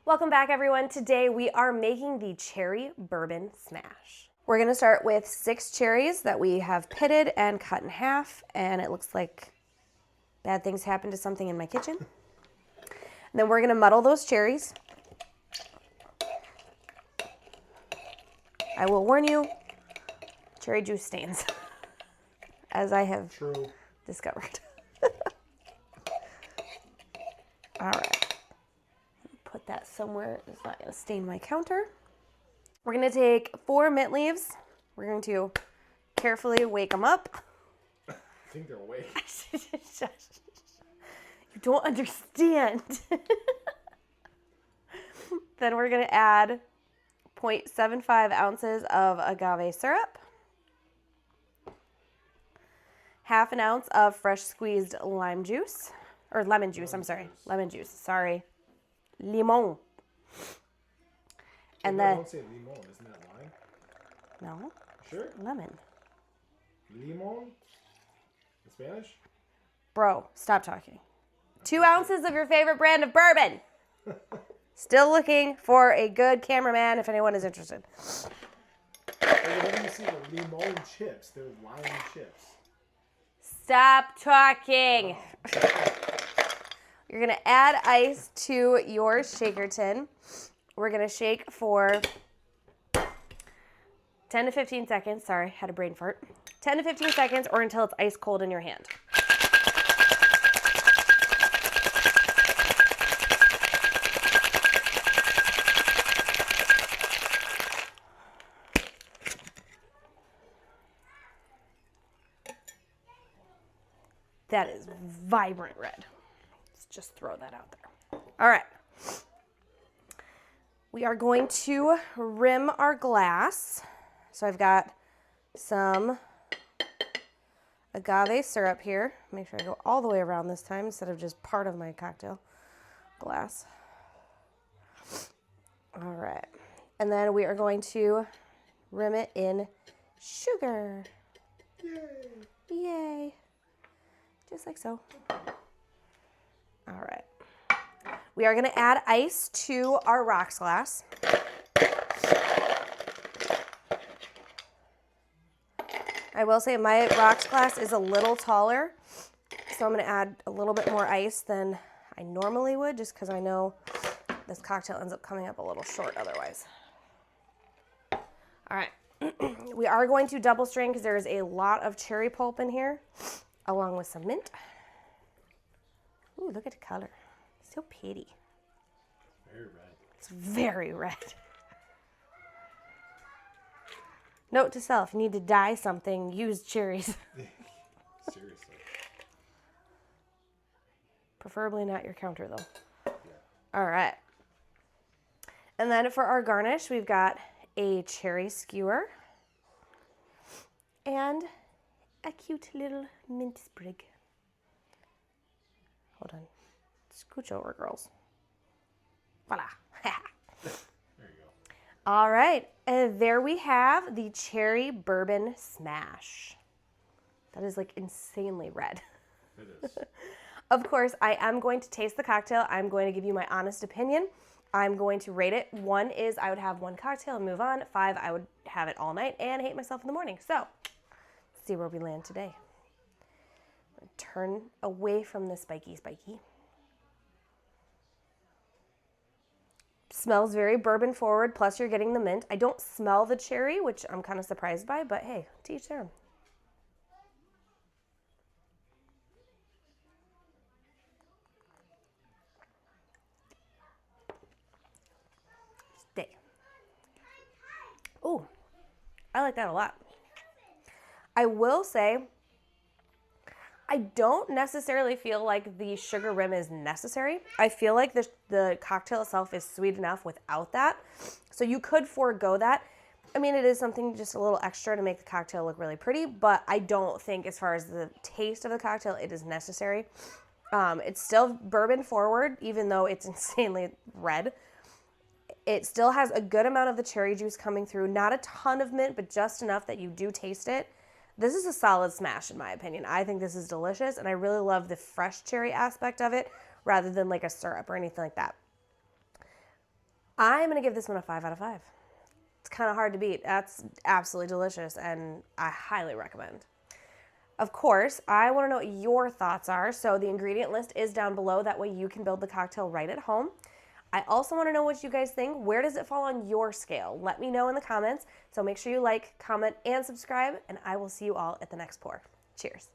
Welcome back, everyone. Today we are making the cherry bourbon smash. We're gonna start with 6 cherries that we have pitted and cut in half, and it looks like bad things happened to something in my kitchen. And then we're gonna muddle those cherries. I will warn you, cherry juice stains, as I have discovered. All right, put that somewhere. It's not gonna stain my counter. We're gonna take 4 mint leaves. We're going to carefully wake them up. I think they're awake. You don't understand. Then we're gonna add 0.75 ounces of agave syrup, half an ounce of fresh squeezed lemon juice, lemon juice, sorry. Limon. And then, don't say limon, isn't that lime? no. Sure? Lemon. Limon? In Spanish? Bro, stop talking. 2 ounces of your favorite brand of bourbon. Still looking for a good cameraman if anyone is interested. Whenever you see the limon chips, they're lime chips. Stop talking. You're going to add ice to your shaker tin. We're going to shake for 10 to 15 seconds. Sorry, had a brain fart. 10 to 15 seconds or until it's ice cold in your hand. That is vibrant red. Let's just throw that out there. All right. We are going to rim our glass. So I've got some agave syrup here. Make sure I go all the way around this time instead of just part of my cocktail glass. All right. And then we are going to rim it in sugar. Yay! Yay. Just like so. All right. We are going to add ice to our rocks glass. I will say my rocks glass is a little taller, so I'm going to add a little bit more ice than I normally would, just because I know this cocktail ends up coming up a little short otherwise. All right. We are going to double strain because there is a lot of cherry pulp in here, along with some mint. Ooh, look at the color. So pretty. Very red. It's very red. Note to self, you need to dye something, use cherries. Seriously. Preferably not your counter, though. Yeah. All right. And then for our garnish, we've got a cherry skewer and a cute little mint sprig. Hold on. Scooch over, girls. Voila. There you go. All right. And there we have the cherry bourbon smash. That is like insanely red. It is. Of course, I am going to taste the cocktail. I'm going to give you my honest opinion. I'm going to rate it. 1 is I would have 1 cocktail and move on. 5, I would have it all night and hate myself in the morning. So, let's see where we land today. Turn away from the spiky. Smells very bourbon forward, plus you're getting the mint. I don't smell the cherry, which I'm kind of surprised by, but hey, to each their own. Stay. Oh, I like that a lot. I will say, I don't necessarily feel like the sugar rim is necessary. I feel like the cocktail itself is sweet enough without that. So you could forego that. I mean, it is something just a little extra to make the cocktail look really pretty, but I don't think as far as the taste of the cocktail, it is necessary. It's still bourbon forward, even though it's insanely red. It still has a good amount of the cherry juice coming through. Not a ton of mint, but just enough that you do taste it. This is a solid smash in my opinion. I think this is delicious, and I really love the fresh cherry aspect of it rather than like a syrup or anything like that. I'm going to give this one a 5 out of 5. It's kind of hard to beat. That's absolutely delicious, and I highly recommend. Of course, I want to know what your thoughts are, so the ingredient list is down below. That way you can build the cocktail right at home. I also want to know what you guys think. Where does it fall on your scale? Let me know in the comments. So make sure you like, comment, and subscribe, and I will see you all at the next pour. Cheers.